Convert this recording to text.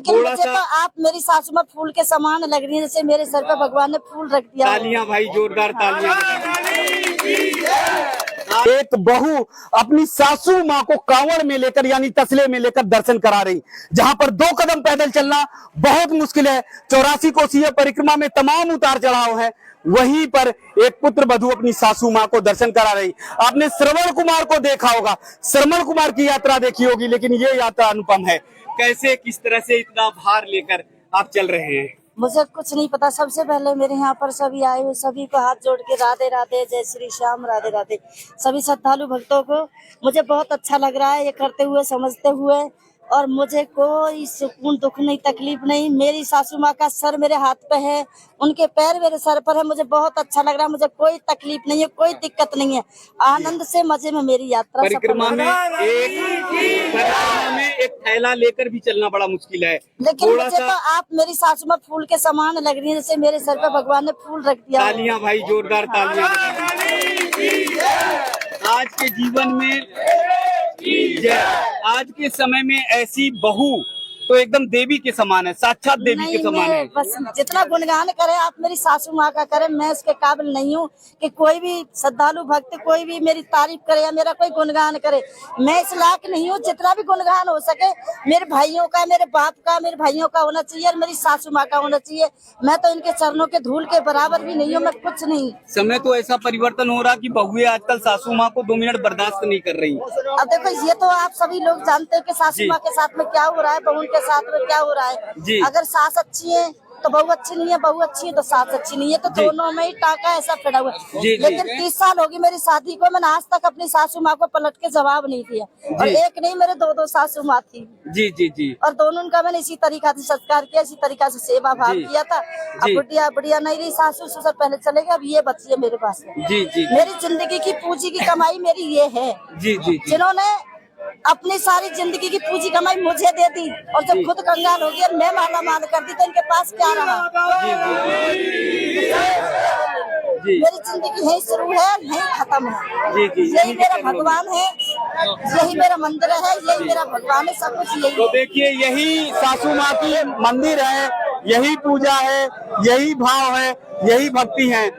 लेकिन मुझे तो आप मेरी सासू माँ फूल के समान लग रही है, जैसे मेरे सर पे भगवान ने फूल रख दिया। तालियां भाई, जोरदार तालियां। एक बहू अपनी सासू माँ को कांवड़ में लेकर यानी तसले में लेकर दर्शन करा रही, जहां पर 2 कदम पैदल चलना बहुत मुश्किल है। 84 कोसीय परिक्रमा में तमाम उतार चढ़ाव है, वहीं पर एक पुत्र वधू अपनी सासू माँ को दर्शन करा रही। आपने श्रवण कुमार को देखा होगा, श्रवण कुमार की यात्रा देखी होगी, लेकिन ये यात्रा अनुपम है। कैसे, किस तरह से इतना भार लेकर आप चल रहे हैं? मुझे कुछ नहीं पता। सबसे पहले मेरे यहाँ पर सभी आए हुए सभी को हाथ जोड़ के राधे राधे, जय श्री श्याम, राधे राधे। सभी श्रद्धालु भक्तों को मुझे बहुत अच्छा लग रहा है ये करते हुए, समझते हुए, और मुझे कोई सुकून, दुख नहीं, तकलीफ नहीं। मेरी सासू माँ का सर मेरे हाथ पे है, उनके पैर मेरे सर पर है। मुझे बहुत अच्छा लग रहा है, मुझे कोई तकलीफ नहीं है, कोई दिक्कत नहीं है। आनंद से, मजे में मेरी यात्रा परिक्रमा में एक थैला लेकर भी चलना बड़ा मुश्किल है। लेकिन मुझे तो आप मेरी सासू माँ फूल के समान लग रही है, जैसे मेरे सर पे भगवान ने फूल रख दिया। तालियां भाई, जोरदार तालियां। आज के जीवन में, आज के समय में ऐसी बहू तो एकदम देवी के समान है, साक्षात देवी के समान है। बस जितना गुणगान करे आप मेरी सासू माँ का करे, मैं इसके काबिल नहीं हूँ कि कोई भी श्रद्धालु भक्त कोई भी मेरी तारीफ करे या मेरा कोई गुणगान करे। मैं इस लायक नहीं हूँ। जितना भी गुणगान हो सके मेरे भाइयों का, मेरे बाप का, मेरे भाइयों का होना चाहिए और मेरी सासू माँ का होना चाहिए। मैं तो इनके चरणों के धूल के बराबर भी नहीं हूँ, मैं कुछ नहीं। समय तो ऐसा परिवर्तन हो रहा कि बहुएं आजकल सासू माँ को 2 मिनट बर्दाश्त नहीं कर रही। अब देखो, ये तो आप सभी लोग जानते हैं कि सासू माँ के साथ में क्या हो रहा है, बहू के साथ में क्या हो रहा है। अगर सास अच्छी है तो बहू अच्छी नहीं है, बहू अच्छी है तो सास अच्छी नहीं है, तो दोनों में ही टाका ऐसा पड़ा हुआ है। लेकिन 30 साल होगी मेरी शादी को, मैंने आज तक अपनी सासू माँ को पलट के जवाब नहीं दिया। और एक नहीं, मेरे 2 सासू माँ थी। जी जी जी। और दोनों का मैंने इसी तरीका से सत्कार किया, इसी तरीका से सेवा भाव किया था। अब बुढ़िया नहीं रही, सासू ससुर पहले चले गए, अब ये बच्ची है मेरे पास। जी जी। मेरी जिंदगी की पूंजी की कमाई मेरी ये है। जी जी। जिन्होंने अपनी सारी जिंदगी की पूंजी कमाई मुझे दे दी, और जब खुद कंगाल हो गई और मैं माला माल कर दी तो इनके पास क्या रहा। मेरी जिंदगी यही शुरू है, यही खत्म है। यही मेरा भगवान है, यही मेरा मंदिर है, यही मेरा भगवान है, सब कुछ यही। तो देखिए, यही सासू माँ की मंदिर है, यही पूजा है, यही भाव है, यही भक्ति है।